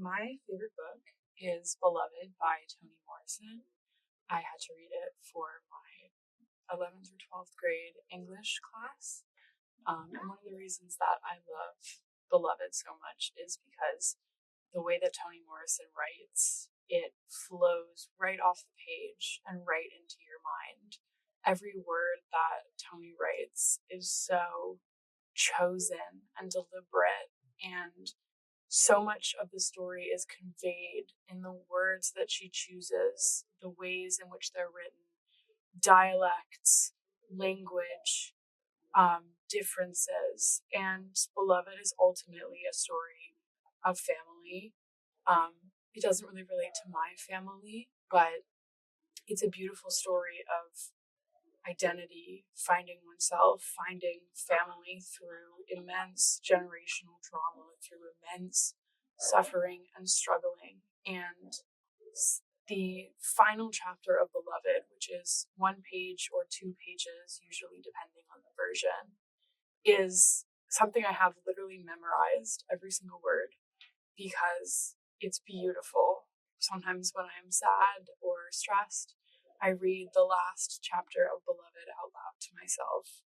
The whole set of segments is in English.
My favorite book is Beloved by Toni Morrison. I had to read it for my 11th or 12th grade English class. And one of the reasons that I love Beloved so much is because the way that Toni Morrison writes, it flows right off the page and right into your mind. Every word that Toni writes is so chosen and deliberate, and so much of the story is conveyed in the words that she chooses, the ways in which they're written, dialects, language, differences. And Beloved is ultimately a story of family. It doesn't really relate to my family, but it's a beautiful story of identity, finding oneself, finding family through immense generational trauma, through immense suffering and struggling. And the final chapter of Beloved, which is 1 page or 2 pages, usually depending on the version, is something I have literally memorized every single word because it's beautiful. Sometimes when I'm sad or stressed, I read the last chapter of Beloved out loud to myself.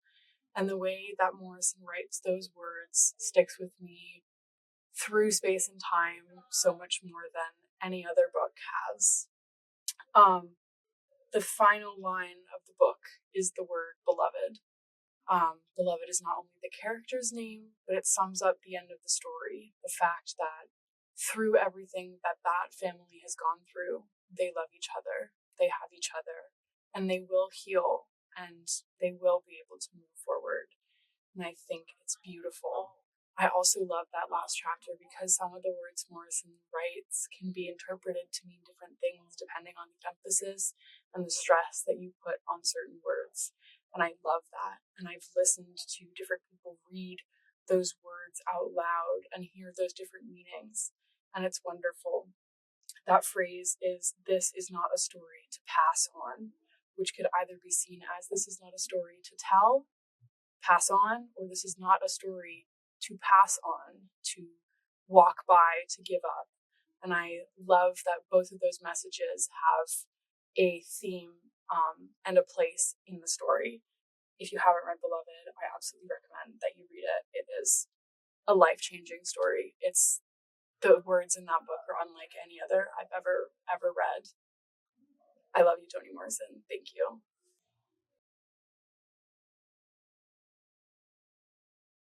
And the way that Morrison writes those words sticks with me through space and time so much more than any other book has. The final line of the book is the word beloved. Beloved is not only the character's name, but it sums up the end of the story. The fact that through everything that that family has gone through, they love each other, they have each other, and they will heal, and they will be able to move forward. And I think it's beautiful. I also love that last chapter because some of the words Morrison writes can be interpreted to mean different things depending on the emphasis and the stress that you put on certain words. And I love that. And I've listened to different people read those words out loud and hear those different meanings. And it's wonderful. That phrase is, "This is not a story to pass on," which could either be seen as this is not a story to tell, pass on, or this is not a story to pass on, to walk by, to give up. And I love that both of those messages have a theme and a place in the story. If you haven't read Beloved, I absolutely recommend that you read it. It is a life-changing story. The words in that book are unlike any other I've ever read. I love you, Toni Morrison. Thank you.